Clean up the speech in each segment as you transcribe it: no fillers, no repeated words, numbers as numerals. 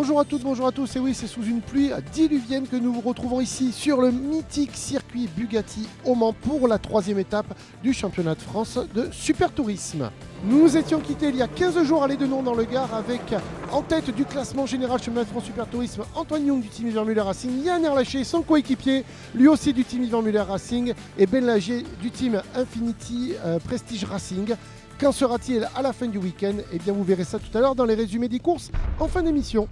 Bonjour à toutes, bonjour à tous, et oui, c'est sous une pluie diluvienne que nous vous retrouvons ici sur le mythique circuit Bugatti au Mans pour la 3e étape du championnat de France de Super Tourisme. Nous nous étions quittés il y a 15 jours à l'Aidenon dans le Gard avec en tête du classement général championnat de France Super Tourisme Antoine Young du team Yvan Muller Racing, Yann Erlaché, son coéquipier, lui aussi du team Yvan Muller Racing, et Ben Lagier du team Infinity Prestige Racing. Qu'en sera-t-il à la fin du week-end? Eh bien, vous verrez ça tout à l'heure dans les résumés des courses en fin d'émission.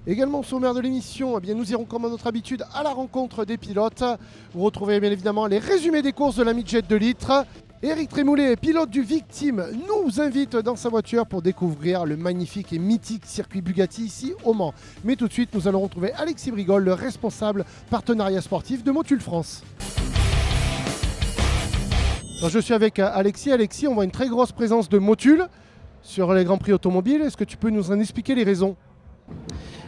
Également au sommaire de l'émission, eh bien, nous irons comme à notre habitude à la rencontre des pilotes. Vous retrouvez bien évidemment les résumés des courses de la Midjet 2 litres. Eric Trémoulet, pilote du Victime, nous invite dans sa voiture pour découvrir le magnifique et mythique circuit Bugatti ici au Mans. Mais tout de suite, nous allons retrouver Alexis Brigol, le responsable partenariat sportif de Motul France. Alors, je suis avec Alexis. Alexis, on voit une très grosse présence de Motul sur les Grands Prix automobiles. Est-ce que tu peux nous en expliquer les raisons ?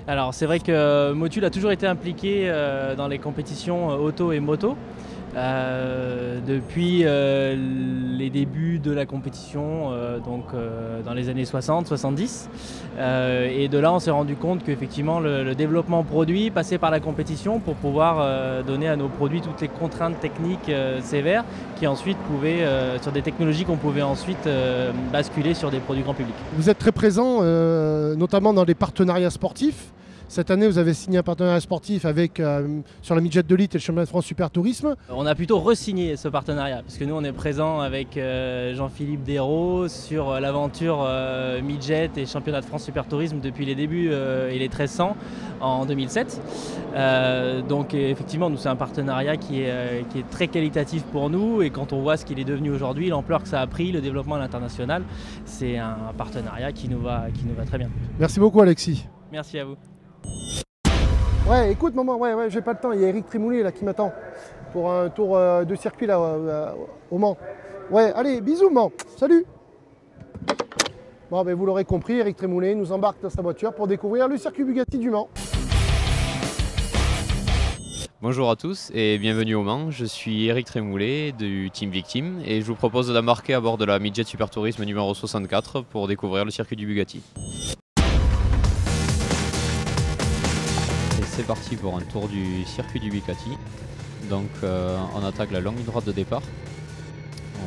Alors c'est vrai que Motul a toujours été impliqué dans les compétitions auto et moto. Depuis les débuts de la compétition, dans les années 60-70. Et de là, on s'est rendu compte qu'effectivement, le développement produit passait par la compétition pour pouvoir donner à nos produits toutes les contraintes techniques sévères qui ensuite pouvaient, sur des technologies qu'on pouvait ensuite basculer sur des produits grand public. Vous êtes très présent, notamment dans les partenariats sportifs. Cette année, vous avez signé un partenariat sportif avec, sur la Midjet 2 litres et le championnat de France Super Tourisme. On a plutôt re-signé ce partenariat, parce que nous, on est présent avec Jean-Philippe Desraux sur l'aventure Midjet et championnat de France Super Tourisme depuis les débuts et les 1300 en 2007. Donc effectivement, nous, c'est un partenariat qui est très qualitatif pour nous, et quand on voit ce qu'il est devenu aujourd'hui, l'ampleur que ça a pris, le développement à l'international, c'est un partenariat qui nous va très bien. Merci beaucoup, Alexis. Merci à vous. Ouais, écoute maman, ouais, j'ai pas le temps, il y a Eric Trémoulet là qui m'attend pour un tour de circuit là au Mans. Ouais, allez, bisous Mans, salut. Bon, ben vous l'aurez compris, Eric Trémoulet nous embarque dans sa voiture pour découvrir le circuit Bugatti du Mans. Bonjour à tous et bienvenue au Mans, je suis Eric Trémoulet du team Victime et je vous propose d'embarquer à bord de la Midjet Super Tourisme numéro 64 pour découvrir le circuit du Bugatti. C'est parti pour un tour du circuit du Bugatti. Donc on attaque la longue ligne droite de départ.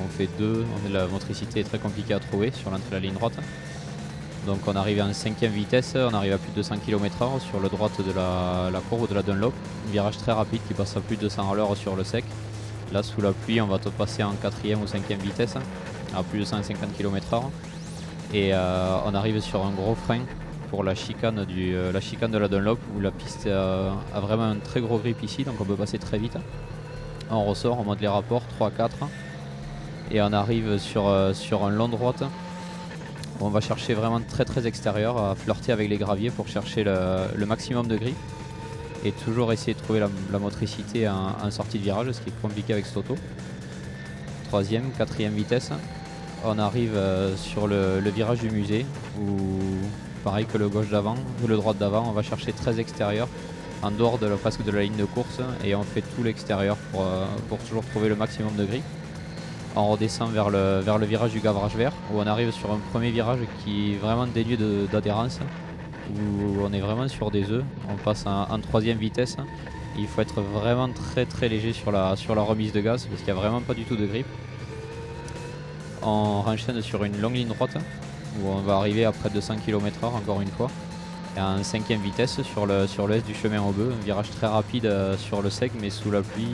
On fait deux, la motricité est très compliquée à trouver sur l'entrée de la ligne droite. Donc on arrive en 5e vitesse, on arrive à plus de 200 km/h sur le droite de la courbe de la Dunlop. Un virage très rapide qui passe à plus de 200 à l'heure sur le sec. Là sous la pluie on va passer en 4e ou 5e vitesse à plus de 150 km/h. Et on arrive sur un gros frein pour la chicane de la Dunlop où la piste a vraiment un très gros grip ici, donc on peut passer très vite. On ressort, on monte les rapports 3-4 et on arrive sur un long droite où on va chercher vraiment très extérieur, à flirter avec les graviers pour chercher le maximum de grip et toujours essayer de trouver la motricité en sortie de virage, ce qui est compliqué avec cette auto. 3e, 4e vitesse, on arrive sur le virage du musée où pareil que le gauche d'avant ou le droite d'avant, on va chercher très extérieur, en dehors presque de la ligne de course, et on fait tout l'extérieur pour toujours trouver le maximum de grip. On redescend vers le virage du gavrage vert, où on arrive sur un premier virage qui est vraiment dénué d'adhérence, où on est vraiment sur des œufs. On passe en 3e vitesse. Il faut être vraiment très léger sur la remise de gaz, parce qu'il n'y a vraiment pas du tout de grip. On enchaîne sur une longue ligne droite, où on va arriver à près de 200 km/h encore une fois, et en 5e vitesse sur le S du chemin au bœuf, un virage très rapide sur le sec, mais sous la pluie,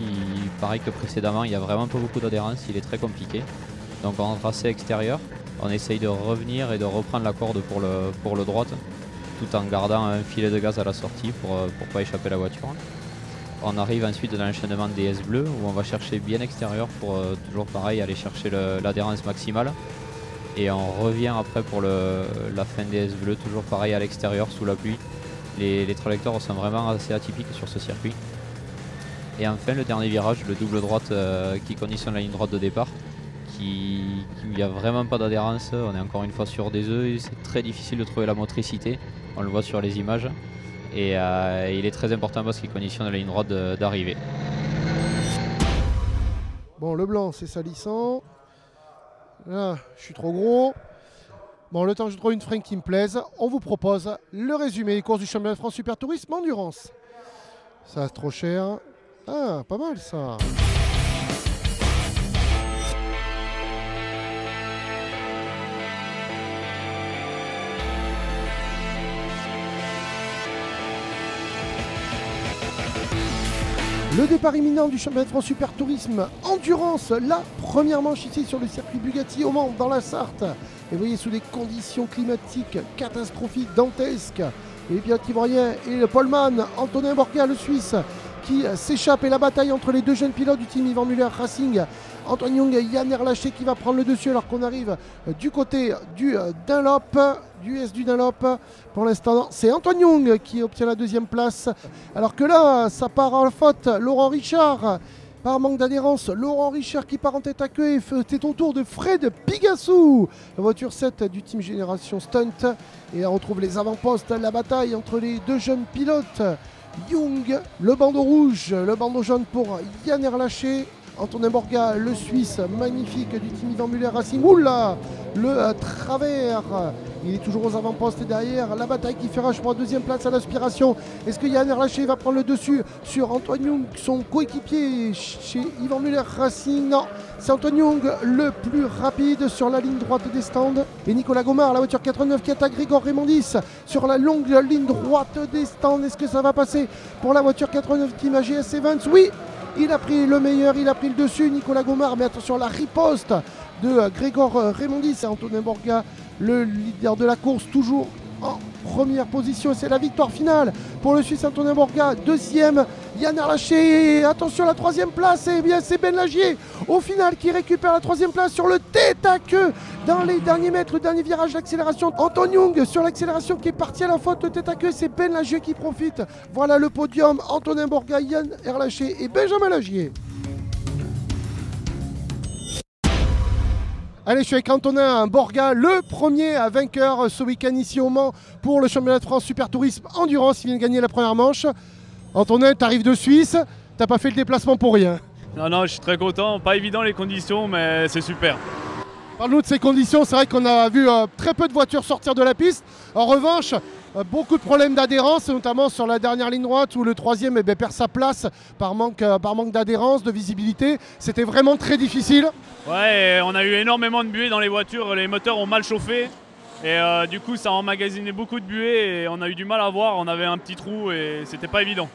pareil que précédemment, il n'y a vraiment pas beaucoup d'adhérence, il est très compliqué. Donc en tracé extérieur, on essaye de revenir et de reprendre la corde pour le droite, tout en gardant un filet de gaz à la sortie pour ne pas échapper la voiture. On arrive ensuite dans l'enchaînement des S bleus, où on va chercher bien extérieur pour toujours pareil aller chercher l'adhérence maximale. Et on revient après pour la fin des S bleus, toujours pareil à l'extérieur sous la pluie. Les trajectoires sont vraiment assez atypiques sur ce circuit. Et enfin le dernier virage, le double droite qui conditionne la ligne droite de départ, il n'y a vraiment pas d'adhérence, on est encore une fois sur des œufs, c'est très difficile de trouver la motricité, on le voit sur les images. Et il est très important parce qu'il conditionne la ligne droite d'arrivée. Bon, le blanc c'est salissant. Là, je suis trop gros. Bon, le temps que je trouve une freine qui me plaise, on vous propose le résumé des courses du championnat de France Super Tourisme Endurance. Ça, c'est trop cher. Ah, pas mal ça. Le départ imminent du championnat de France Super Tourisme Endurance, la première manche ici sur le circuit Bugatti au Mans dans la Sarthe. Et vous voyez sous des conditions climatiques catastrophiques, dantesques. Les pilotes ivoiriens et le poleman Antonin Borga, le Suisse, qui s'échappe, et la bataille entre les deux jeunes pilotes du team Yvan Muller Racing, Antoine Young et Yann Erlaché qui va prendre le dessus alors qu'on arrive du côté du Dunlop, du S du Dunlop. Pour l'instant, c'est Antoine Young qui obtient la deuxième place. Alors que là, ça part en faute. Laurent Richard, par manque d'adhérence, Laurent Richard qui part en tête à queue. C'est au tour de Fred Pigassou, la voiture 7 du team Génération Stunt. Et on retrouve les avant-postes, la bataille entre les deux jeunes pilotes. Young, le bandeau rouge, le bandeau jaune pour Yann Erlaché. Antonin Borga, le Suisse, magnifique du team Yvan Muller Racing. Oula, le travers. Il est toujours aux avant-postes et derrière. La bataille qui fait rage pour la deuxième place à l'aspiration. Est-ce que Yann Erlaché va prendre le dessus sur Antoine Young, son coéquipier chez Yvan Muller Racing? Non, c'est Antoine Young le plus rapide sur la ligne droite des stands. Et Nicolas Gomard, la voiture 89 qui attaque Grégor Raymondis sur la longue ligne droite des stands. Est-ce que ça va passer pour la voiture 89 Team AGS Evans? Oui, il a pris le meilleur, il a pris le dessus, Nicolas Gomard. Mais attention, la riposte de Grégor Raymondis et Antonin Borga, le leader de la course, toujours en première position. C'est la victoire finale pour le Suisse Antonin Borga. Deuxième, Yann Erlaché. Attention, la troisième place, et bien c'est Ben Lagier au final qui récupère la troisième place sur le tête à queue dans les derniers mètres, le dernier virage d'accélération. Antoine Young sur l'accélération qui est parti à la faute, le tête à queue, c'est Ben Lagier qui profite. Voilà le podium, Antonin Borga, Yann Erlaché et Benjamin Lagier. Allez, je suis avec Antonin Borga, le premier vainqueur ce week-end ici au Mans pour le championnat de France Super Tourisme Endurance. Il vient de gagner la première manche. Antonin, tu arrives de Suisse, t'as pas fait le déplacement pour rien. Non, je suis très content. Pas évident les conditions, mais c'est super. Parle-nous de ces conditions. C'est vrai qu'on a vu très peu de voitures sortir de la piste. En revanche, beaucoup de problèmes d'adhérence, notamment sur la dernière ligne droite où le troisième perd sa place par manque d'adhérence, de visibilité. C'était vraiment très difficile. Ouais, on a eu énormément de buée dans les voitures. Les moteurs ont mal chauffé. Et du coup, ça a emmagasiné beaucoup de buée et on a eu du mal à voir. On avait un petit trou et c'était pas évident.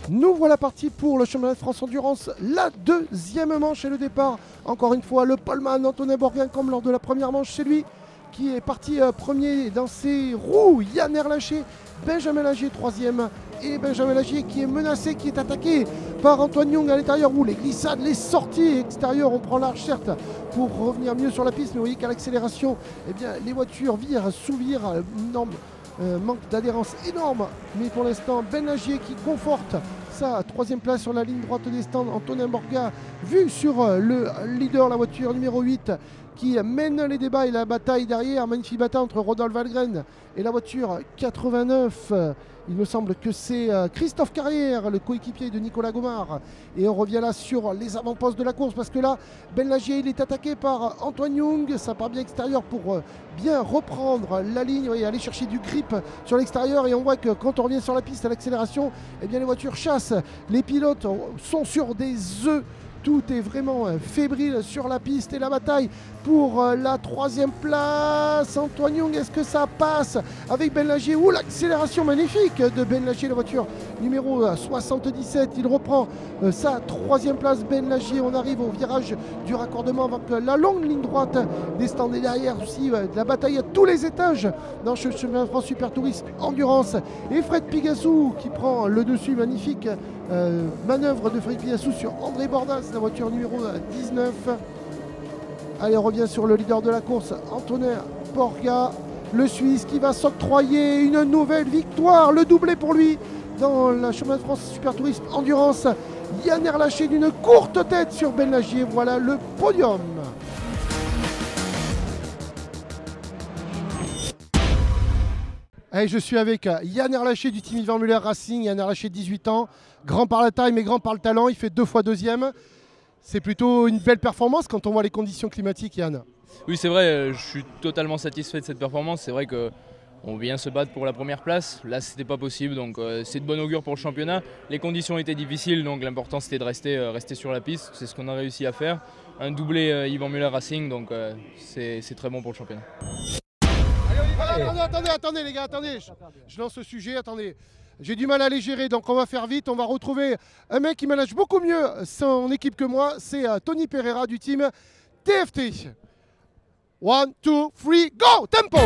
Nous voilà partis pour le championnat de France Endurance, la deuxième manche et le départ. Encore une fois, le poleman Antonin Borga, comme lors de la première manche, c'est lui qui est parti premier dans ses roues. Yann Erlaché, Benjamin Lagier troisième, et Benjamin Lagier qui est menacé, qui est attaqué par Antoine Young à l'intérieur, où les glissades, les sorties extérieures, on prend large certes pour revenir mieux sur la piste, mais vous voyez qu'à l'accélération, eh bien, les voitures virent, sous-virent, manque d'adhérence énorme, mais pour l'instant Ben Lagier qui conforte sa troisième place sur la ligne droite des stands. Antonin Borga vu sur le leader, la voiture numéro 8 qui mène les débats et la bataille derrière. Magnifique bataille entre Rodolphe Valgren et la voiture 89. Il me semble que c'est Christophe Carrière, le coéquipier de Nicolas Gomard. Et on revient là sur les avant-postes de la course parce que là, Ben Lagier, il est attaqué par Antoine Young. Ça part bien extérieur pour bien reprendre la ligne et aller chercher du grip sur l'extérieur. Et on voit que quand on revient sur la piste à l'accélération, eh bien les voitures chassent. Les pilotes sont sur des œufs. Tout est vraiment fébrile sur la piste et la bataille pour la troisième place. Antoine Young, est-ce que ça passe avec Ben Lagier? Ouh, l'accélération magnifique de Ben Lagier, la voiture numéro 77. Il reprend sa troisième place, Ben Lagier. On arrive au virage du raccordement avec la longue ligne droite des stands et derrière aussi la bataille à tous les étages dans ce championnat de France Super Tourisme Endurance. Et Fred Pigassou qui prend le dessus, magnifique manœuvre de Fred Pigassou sur André Bordas, la voiture numéro 19. Allez, on revient sur le leader de la course, Antonin Borga, le Suisse qui va s'octroyer une nouvelle victoire, le doublé pour lui dans la championnat de France Super Tourisme Endurance. Yann Erlaché d'une courte tête sur Ben Lagier, voilà le podium. Allez, je suis avec Yann Erlaché du team Yvan Muller Racing. Yann Erlaché, 18 ans, grand par la taille mais grand par le talent, il fait 2 fois deuxième. C'est plutôt une belle performance quand on voit les conditions climatiques, Yann. Oui, c'est vrai, je suis totalement satisfait de cette performance. C'est vrai qu'on vient se battre pour la première place. Là, c'était pas possible, donc c'est de bon augure pour le championnat. Les conditions étaient difficiles, donc l'important c'était de rester sur la piste. C'est ce qu'on a réussi à faire. Un doublé Yvan Muller Racing, donc c'est très bon pour le championnat. Attendez les gars, attendez. Je lance ce sujet, attendez. J'ai du mal à les gérer, donc on va faire vite. On va retrouver un mec qui manage beaucoup mieux son équipe que moi. C'est Tony Pereira du team TFT. 1, 2, 3, go! Tempo!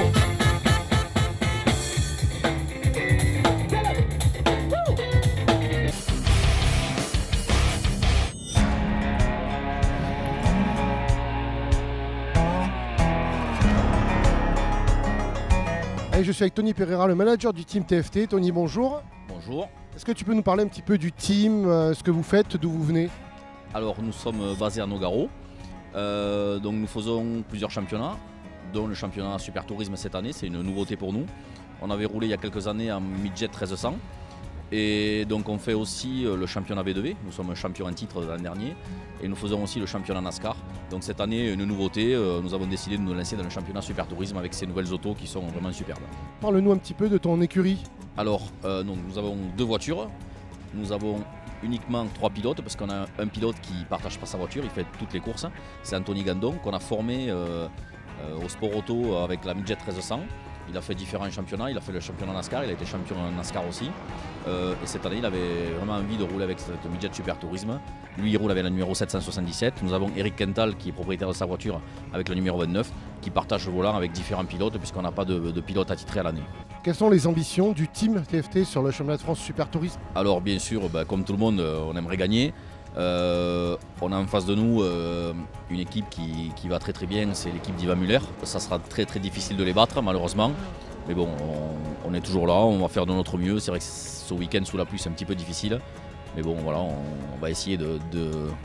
Allez, je suis avec Tony Pereira, le manager du team TFT. Tony, bonjour. Bonjour. Est-ce que tu peux nous parler un petit peu du team, ce que vous faites, d'où vous venez? Alors nous sommes basés à Nogaro. Donc nous faisons plusieurs championnats, dont le championnat Super Tourisme cette année, c'est une nouveauté pour nous. On avait roulé il y a quelques années en midget 1300. Et donc on fait aussi le championnat V2V, nous sommes champions en titre l'an dernier. Et nous faisons aussi le championnat NASCAR. Donc cette année, une nouveauté, nous avons décidé de nous lancer dans le championnat Super Tourisme avec ces nouvelles autos qui sont vraiment superbes. Parle-nous un petit peu de ton écurie. Alors donc, nous avons 2 voitures, nous avons uniquement 3 pilotes parce qu'on a un pilote qui ne partage pas sa voiture, il fait toutes les courses. C'est Anthony Gandon qu'on a formé au sport auto avec la midget 1300. Il a fait différents championnats, il a fait le championnat NASCAR, il a été champion NASCAR aussi. Et cette année, il avait vraiment envie de rouler avec cette midget Super Tourisme. Lui, il roule avec la numéro 777. Nous avons Eric Kental, qui est propriétaire de sa voiture, avec la numéro 29, qui partage le volant avec différents pilotes, puisqu'on n'a pas de pilote attitré à l'année. Quelles sont les ambitions du team TFT sur le championnat de France Super Tourisme? Alors, bien sûr, comme tout le monde, on aimerait gagner. On a en face de nous une équipe qui va très très bien, c'est l'équipe d'Yvan Muller. Ça sera très très difficile de les battre malheureusement. Mais bon, on est toujours là, on va faire de notre mieux. C'est vrai que ce week-end sous la pluie c'est un petit peu difficile. Mais bon voilà, on va essayer de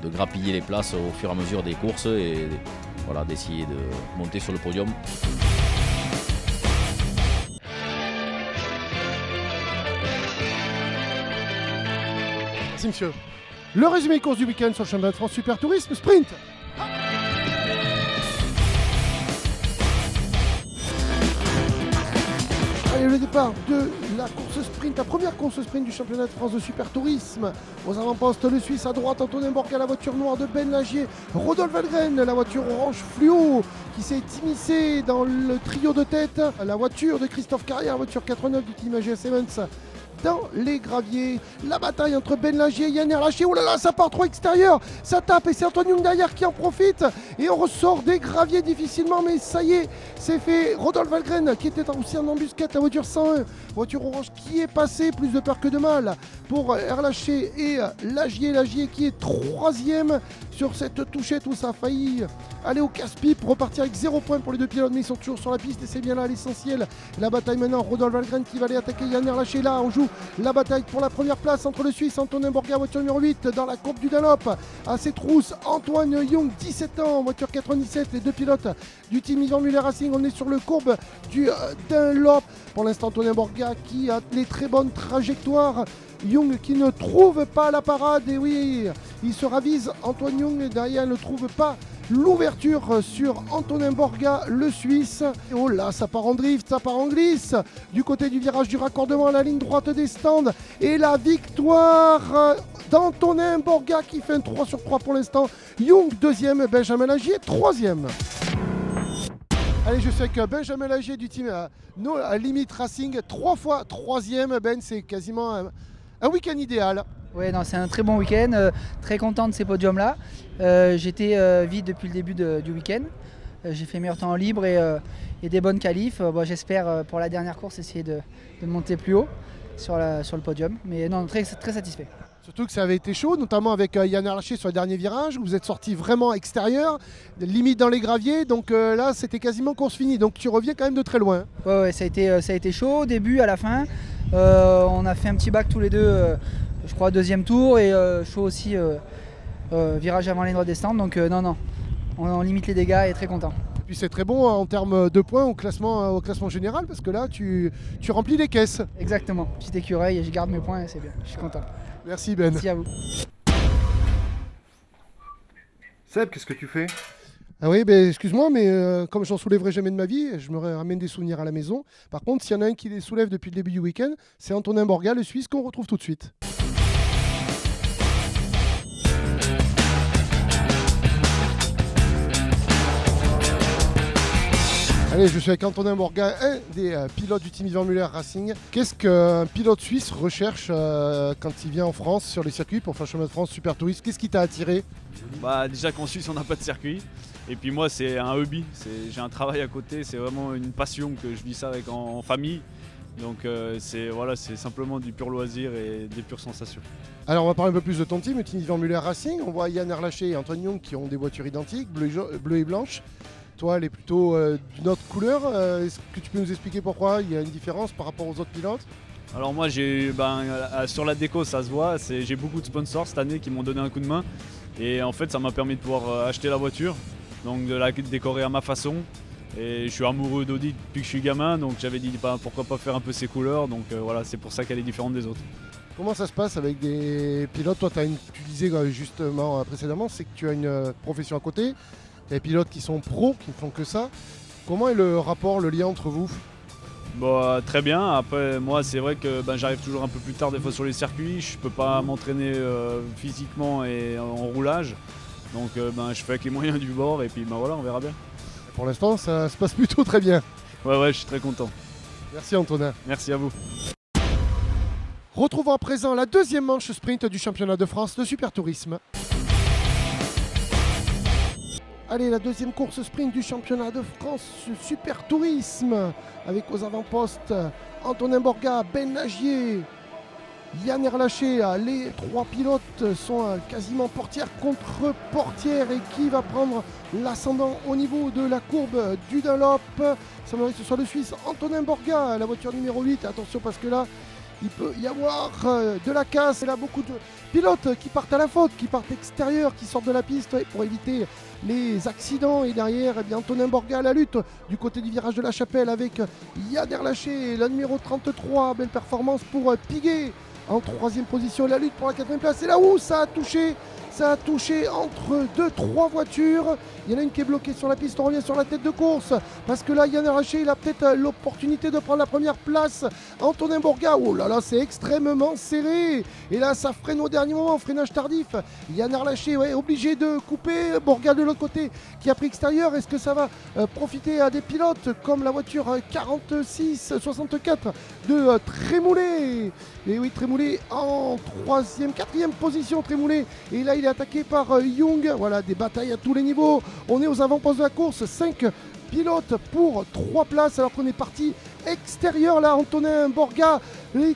grappiller les places au fur et à mesure des courses et voilà, d'essayer de monter sur le podium. Merci monsieur. Le résumé course du week-end sur le championnat de France Super Tourisme Sprint. Allez, le départ de la course sprint, la première course sprint du championnat de France de Super Tourisme. Aux avant-postes, le Suisse à droite, Antonin Borga, la voiture noire de Ben Lagier, Rodolphe Valgren, la voiture orange fluo qui s'est immiscée dans le trio de tête, la voiture de Christophe Carrière, la voiture 89 du team AG Siemens. Dans les graviers, la bataille entre Ben Lagier et Yann Erlaché. Oh là là, ça part trop extérieur, ça tape et c'est Antoine Young derrière qui en profite. Et on ressort des graviers difficilement, mais ça y est, c'est fait. Rodolphe Valgren qui était aussi en embuscade, la voiture 101, voiture orange qui est passée, plus de peur que de mal pour Erlaché et Lagier qui est 3e sur cette touchette où ça a failli aller au casse-pipe, repartir avec 0 points pour les 2 pilotes, mais ils sont toujours sur la piste et c'est bien là l'essentiel. La bataille maintenant, Rodolphe Valgren qui va aller attaquer Yann Erlaché. Là, on joue la bataille pour la première place entre le Suisse Antonin Borga, voiture numéro 8 dans la courbe du Dunlop. À ses trousses, Antoine Young, 17 ans, voiture 97, les 2 pilotes du team Yvan Muller Racing. On est sur le courbe du Dunlop. Pour l'instant, Antonin Borga qui a les très bonnes trajectoires. Young qui ne trouve pas la parade, et oui, il se ravise. Antoine Young derrière ne trouve pas l'ouverture sur Antonin Borga, le Suisse. Et oh là, ça part en drift, ça part en glisse. Du côté du virage du raccordement à la ligne droite des stands. Et la victoire d'Antonin Borga qui fait un 3 sur 3 pour l'instant. Young 2e, Benjamin Lagier 3e. Allez, je suis avec Benjamin Lagier du team No Limit Racing, 3 fois 3e. Ben, c'est quasiment un week-end idéal. Oui, c'est un très bon week-end, très content de ces podiums-là. J'étais vide depuis le début du week-end. J'ai fait meilleur temps en libre et des bonnes qualifs. J'espère pour la dernière course essayer de monter plus haut sur le podium. Mais non, très satisfait. Surtout que ça avait été chaud, notamment avec Yann Erlaché sur le dernier virage. Vous êtes sorti vraiment extérieur, limite dans les graviers. Donc là, c'était quasiment course finie. Donc tu reviens quand même de très loin. Ouais, ça a été chaud au début, à la fin. On a fait un petit bac tous les deux, je crois, 2e tour. Et chaud aussi, virage avant la ligne droite des stands. Donc non, on limite les dégâts et très content. Et puis c'est très bon en termes de points au classement général, parce que là, tu remplis les caisses. Exactement, petite écureuil et je garde mes points et c'est bien, je suis content. Merci Ben. Merci à vous. Seb, qu'est-ce que tu fais? Ah oui, ben, excuse-moi, mais comme j'en soulèverai jamais de ma vie, je me ramène des souvenirs à la maison. Par contre, s'il y en a un qui les soulève depuis le début du week-end, c'est Antonin Borga, le Suisse, qu'on retrouve tout de suite. Allez, je suis avec Antonin Borga, un des pilotes du team Yvan Muller Racing. Qu'est-ce qu'un pilote suisse recherche quand il vient en France sur les circuits pour faire le championnat de France Super Tourisme? Qu'est-ce qui t'a attiré? Déjà qu'en Suisse on n'a pas de circuit. Et puis moi c'est un hobby, j'ai un travail à côté, c'est vraiment une passion que je vis ça avec en famille. Donc c'est simplement du pur loisir et des pures sensations. Alors on va parler un peu plus de ton team, le team Yvan Muller Racing. On voit Yann Erlaché et Antoine Young qui ont des voitures identiques, bleu et blanche. Toi, elle est plutôt d'une autre couleur. Est-ce que tu peux nous expliquer pourquoi il y a une différence par rapport aux autres pilotes? Alors moi, sur la déco, ça se voit. J'ai beaucoup de sponsors cette année qui m'ont donné un coup de main. Et en fait, ça m'a permis de pouvoir acheter la voiture, donc de la décorer à ma façon. Et je suis amoureux d'Audi depuis que je suis gamin, donc j'avais dit pourquoi pas faire un peu ses couleurs. Donc voilà, c'est pour ça qu'elle est différente des autres. Comment ça se passe avec des pilotes? Toi, tu disais justement précédemment, c'est que tu as une profession à côté. Il y a des pilotes qui sont pros, qui ne font que ça. Comment est le rapport, le lien entre vous? Très bien. Après, moi, c'est vrai que j'arrive toujours un peu plus tard des fois sur les circuits. Je ne peux pas m'entraîner physiquement et en roulage. Donc je fais avec les moyens du bord et puis voilà, on verra bien. Pour l'instant, ça se passe plutôt très bien. Ouais, je suis très content. Merci Antonin. Merci à vous. Retrouvons à présent la deuxième manche sprint du championnat de France de Super Tourisme. Allez, la deuxième course sprint du championnat de France Super Tourisme avec aux avant-postes Antonin Borga, Ben Nagier, Yann Erlaché. Les trois pilotes sont quasiment portière contre portière. Et qui va prendre l'ascendant au niveau de la courbe du Dunlop? Ça semblerait que ce soit le Suisse Antonin Borga, la voiture numéro 8. Attention parce que là, il peut y avoir de la casse. Et là, beaucoup de pilotes qui partent à la faute, qui partent extérieur, qui sortent de la piste pour éviter les accidents. Et derrière, Antonin Borga à la lutte du côté du virage de la Chapelle avec Yann Erlaché, la numéro 33. Belle performance pour Piguet en troisième position. La lutte pour la quatrième place. Et là où ça a touché entre 2-3 voitures. Il y en a une qui est bloquée sur la piste. On revient sur la tête de course parce que là, Yann Erlaché, il a peut-être l'opportunité de prendre la première place. Antonin Borga, oh là là, c'est extrêmement serré. Et là, ça freine au dernier moment, freinage tardif. Yann Erlaché, obligé de couper. Borga de l'autre côté qui a pris extérieur. Est-ce que ça va profiter à des pilotes comme la voiture 46-64 de Trémoulet? Et oui, Trémoulet en quatrième position, Trémoulet. Et là, il est attaqué par Young. Voilà, des batailles à tous les niveaux. On est aux avant-postes de la course. 5 pilotes pour 3 places alors qu'on est parti extérieur. Là, Antonin Borga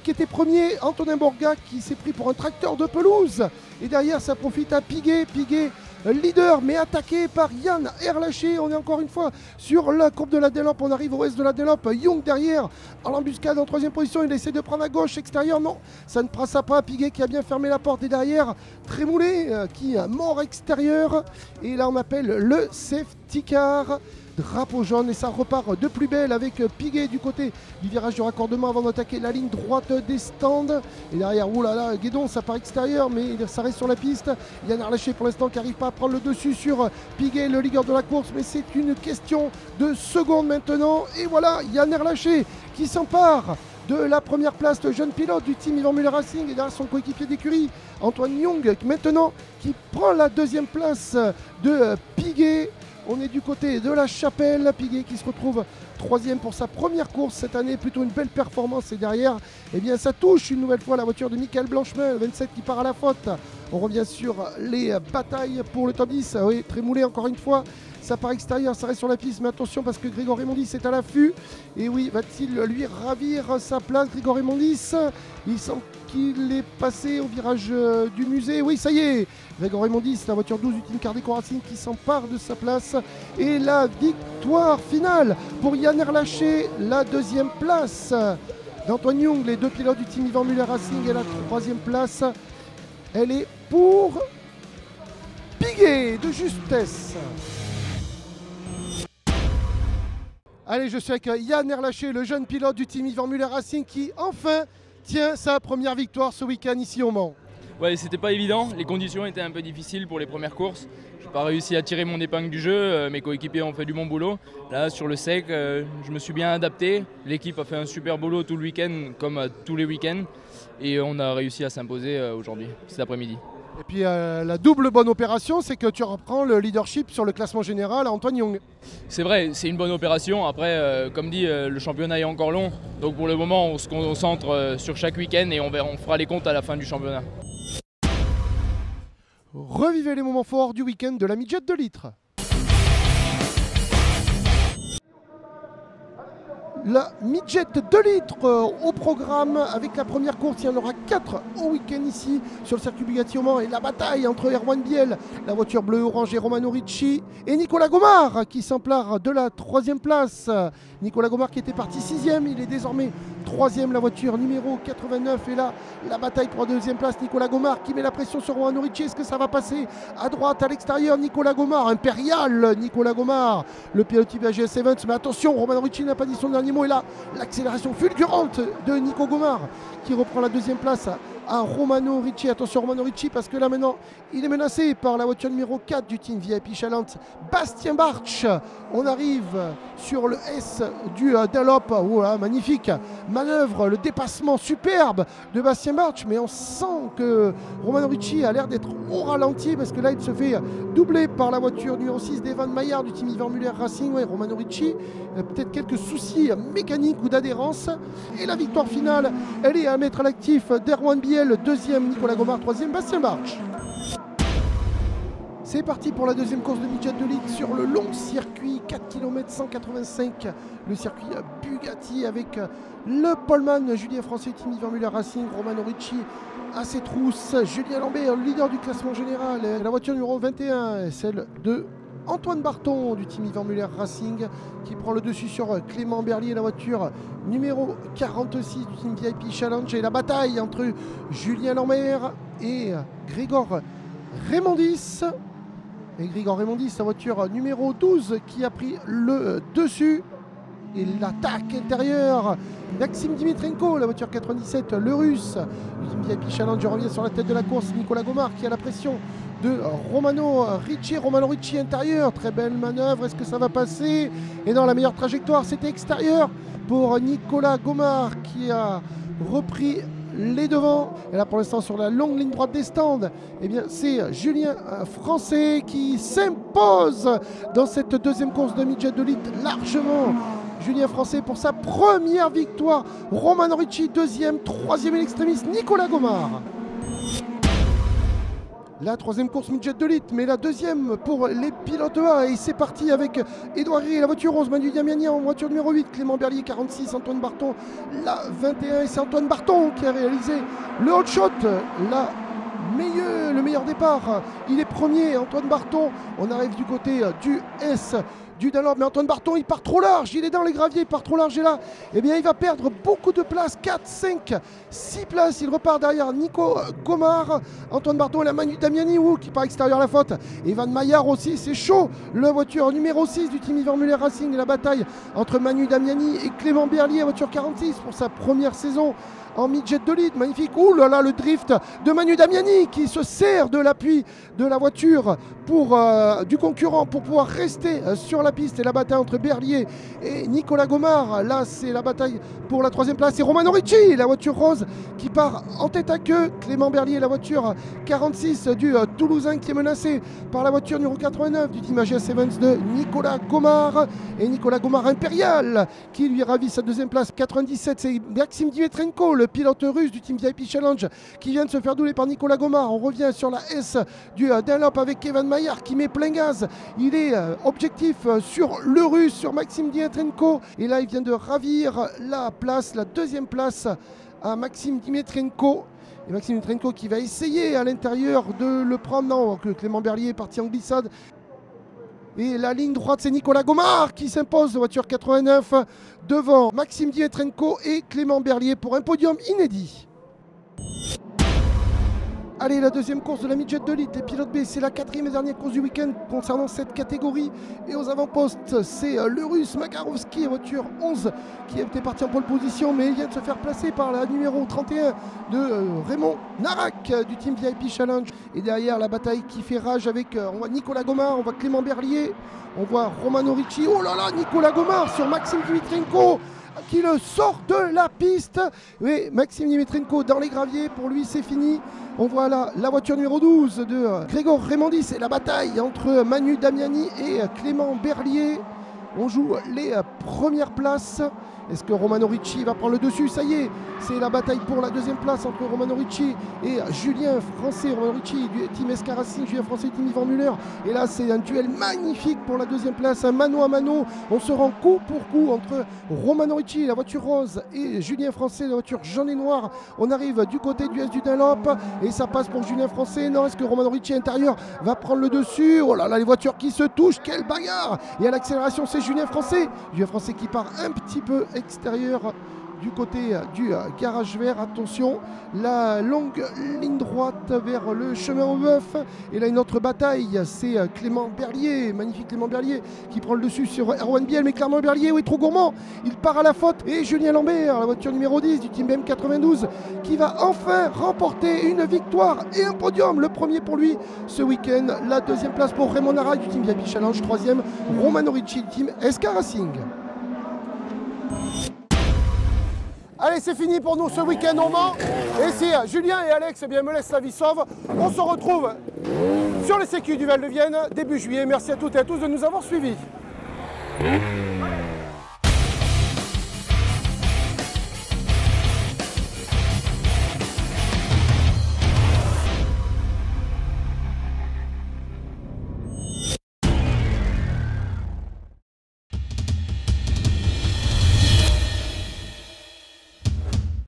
qui était premier. Antonin Borga qui s'est pris pour un tracteur de pelouse. Et derrière, ça profite à Piguet. Piguet leader mais attaqué par Yann Erlaché. On est encore une fois sur la courbe de la Dunlop. On arrive au ouest de la Dunlop. Young derrière en l'embuscade en troisième position. Il essaie de prendre à gauche extérieur. Non, ça ne passera pas. Piguet qui a bien fermé la porte. Et derrière Trémoulet qui est mort extérieur. Et là on appelle le safety car. Drapeau jaune et ça repart de plus belle avec Piguet du côté du virage du raccordement avant d'attaquer la ligne droite des stands. Et derrière, oulala, Guédon, ça part extérieur mais ça reste sur la piste. Yann Erlaché pour l'instant qui n'arrive pas à prendre le dessus sur Piguet, le leader de la course, mais c'est une question de secondes maintenant. Et voilà, Yann Erlaché qui s'empare de la première place, le jeune pilote du team Yvan Muller Racing et derrière son coéquipier d'écurie Antoine Young maintenant qui prend la deuxième place de Piguet. On est du côté de la Chapelle. Piguet qui se retrouve troisième pour sa première course cette année. Plutôt une belle performance. Et derrière, eh bien, ça touche une nouvelle fois la voiture de Michael Blanchemin, 27 qui part à la faute. On revient sur les batailles pour le top 10. Oui, Trémoulet encore une fois. Ça part extérieur, ça reste sur la piste. Mais attention parce que Grégory Mondis est à l'affût. Et oui, va-t-il lui ravir sa place, Grégory Mondis? Il semble qu'il est passé au virage du musée. Oui, ça y est, Grégory Mondis, la voiture 12 du team Cardeco Racing qui s'empare de sa place. Et la victoire finale pour Yann Erlaché, la deuxième place d'Antoine Young, les deux pilotes du team Yvan Muller Racing. Et la troisième place, elle est pour Piguet de justesse. Allez, je suis avec Yann Erlaché, le jeune pilote du team Yvan Muller Racing qui enfin tient sa première victoire ce week-end ici au Mans. Ouais, c'était pas évident, les conditions étaient un peu difficiles pour les premières courses. J'ai pas réussi à tirer mon épingle du jeu, mes coéquipiers ont fait du bon boulot. Là, sur le sec, je me suis bien adapté. L'équipe a fait un super boulot tout le week-end, comme tous les week-ends. Et on a réussi à s'imposer aujourd'hui, cet après-midi. Et puis la double bonne opération, c'est que tu reprends le leadership sur le classement général à Antoine Young. C'est vrai, c'est une bonne opération. Après, comme dit, le championnat est encore long. Donc pour le moment, on se concentre sur chaque week-end et on fera les comptes à la fin du championnat. Revivez les moments forts du week-end de la midget 2 litres. La midget 2 litres au programme avec la première course. Il y en aura 4 au week-end ici sur le circuit Bugatti au Mans. Et la bataille entre Erwan Biel, la voiture bleu-orange, et Romano Ricci et Nicolas Gomard qui s'empare de la 3e place. Nicolas Gomard qui était parti 6e, il est désormais 3e, la voiture numéro 89. Et là, la bataille pour la 2e place. Nicolas Gomard qui met la pression sur Romano Ricci. Est-ce que ça va passer à droite, à l'extérieur? Nicolas Gomard, impérial Nicolas Gomard, le pilote IBGS Events. Mais attention, Romano Ricci n'a pas dit son dernier mot. Et là, l'accélération fulgurante de Nico Gomard qui reprend la 2e place à Romano Ricci. Attention Romano Ricci parce que là maintenant il est menacé par la voiture numéro 4 du team VIP Challenge, Bastien Bartsch. On arrive sur le S du Dunlop. Voilà, magnifique manœuvre, le dépassement superbe de Bastien Bartsch, mais on sent que Romano Ricci a l'air d'être au ralenti parce que là il se fait doubler par la voiture numéro 6 d'Evan Maillard du team Ivan Muller Racing. Ouais, Romano Ricci, peut-être quelques soucis mécaniques ou d'adhérence. Et la victoire finale, elle est à mettre à l'actif d'Erwan Biel, 2e Nicolas Gomard, 3e Bastien Bartsch. C'est parti pour la 2e course de midget 2 litres sur le long circuit, 4 km 185, le circuit Bugatti avec le poleman Julien Français, team Ivan Muller Racing, Romano Ricci à ses trousses, Julien Lambert, le leader du classement général, la voiture numéro 21, celle de Antoine Barton du team Ivan Muller Racing qui prend le dessus sur Clément Berlier, la voiture numéro 46 du team VIP Challenge. Et la bataille entre Julien Lambert et Grégor Raymondis. Et Grégor Raymondis, la voiture numéro 12 qui a pris le dessus. Et l'attaque intérieure, Maxime Dimitrenko, la voiture 97, le russe du team VIP Challenge revient sur la tête de la course. Nicolas Gomard qui a la pression de Romano Ricci. Romano Ricci intérieur, très belle manœuvre, est-ce que ça va passer? Et dans la meilleure trajectoire, c'était extérieur pour Nicolas Gomard qui a repris les devants. Et là pour l'instant sur la longue ligne droite des stands, eh bien c'est Julien Français qui s'impose dans cette 2e course de midget 2 litres largement. Julien Français pour sa première victoire. Romano Ricci 2e, 3e in extremis Nicolas Gomard. La 3e course midget 2 litres, mais la 2e pour les pilotes A. Et c'est parti avec Edouard Rie, la voiture 11, Manu Damiani en voiture numéro 8, Clément Berlier 46, Antoine Barton la 21. Et c'est Antoine Barton qui a réalisé le hot shot, le meilleur départ. Il est premier, Antoine Barton. On arrive du côté du S du Dunlop, mais Antoine Barton il part trop large, il est dans les graviers, il part trop large. Et là, eh bien, il va perdre beaucoup de places, 4, 5, 6 places. Il repart derrière Nico Gomard. Antoine Barton et la Manu Damiani qui part extérieur la faute. Evan Maillard aussi, c'est chaud. La voiture numéro 6 du team Ivan Muller Racing. Et la bataille entre Manu Damiani et Clément Berlier, voiture 46 pour sa première saison en midget 2 litres, magnifique. Ouh là là, le drift de Manu Damiani qui se sert de l'appui de la voiture du concurrent pour pouvoir rester sur la piste. Et la bataille entre Berlier et Nicolas Gomard, là c'est la bataille pour la 3e place. Et Romano Ricci, la voiture rose qui part en tête à queue. Clément Berlier, la voiture 46 du Toulousain qui est menacé par la voiture numéro 89 du team AGS Events de Nicolas Gomard. Et Nicolas Gomard impérial qui lui ravit sa 2e place. 97, c'est Maxime Dimitrenko, le pilote russe du team VIP Challenge qui vient de se faire doubler par Nicolas Gomard. On revient sur la S du Dunlop avec Evan Maillard qui met plein gaz. Il est objectif sur le russe, sur Maxime Dimitrenko. Et là, il vient de ravir la 2e place à Maxime Dimitrenko. Et Maxime Dimitrenko qui va essayer à l'intérieur de le prendre. Non, que Clément Berlier est parti en glissade. Et la ligne droite, c'est Nicolas Gomard qui s'impose, voiture 89, devant Maxime Dimitrenko et Clément Berlier pour un podium inédit. Allez, la deuxième course de la midget de l'élite, les pilotes B, c'est la quatrième et dernière course du week-end concernant cette catégorie. Et aux avant-postes, c'est le russe Magarovski, voiture 11, qui était parti en pole position, mais il vient de se faire placer par la numéro 31 de Raymond Narak du team VIP Challenge. Et derrière, la bataille qui fait rage avec, on voit Nicolas Gomard, on voit Clément Berlier, on voit Romano Ricci. Oh là là, Nicolas Gomard sur Maxime Dimitrenko, qui le sort de la piste. Oui, Maxime Dimitrenko dans les graviers, pour lui c'est fini. On voit là la voiture numéro 12 de Grégor Raymondis et la bataille entre Manu Damiani et Clément Berlier. On joue les premières places. Est-ce que Romano Ricci va prendre le dessus? Ça y est, c'est la bataille pour la deuxième place entre Romano Ricci et Julien Français. Romano Ricci du team SK Racing, Julien Français du team Yvan Muller. Et là, c'est un duel magnifique pour la deuxième place, un mano à mano. On se rend coup pour coup entre Romano Ricci, la voiture rose, et Julien Français, la voiture jaune et noire. On arrive du côté du S du Dunlop et ça passe pour Julien Français. Non, est-ce que Romano Ricci intérieur va prendre le dessus? Oh là là, les voitures qui se touchent, quelle bagarre! Et à l'accélération, c'est Julien Français. Julien Français qui part un petit peu extérieur du côté du garage vert. Attention, la longue ligne droite vers le chemin au bœuf. Et là, une autre bataille, c'est Clément Berlier, magnifique Clément Berlier, qui prend le dessus sur Erwan Biel. Mais Clément Berlier, oui, trop gourmand, il part à la faute. Et Julien Lambert, la voiture numéro 10 du team BM92, qui va enfin remporter une victoire et un podium. Le premier pour lui ce week-end. La deuxième place pour Raymond Narak du team VIP Challenge. Troisième, Romano Ricci du team SK Racing. Allez, c'est fini pour nous ce week-end au Mans. Et si Julien et Alex me laissent la vie sauve, on se retrouve sur les sécu du Val de Vienne début juillet. Merci à toutes et à tous de nous avoir suivis.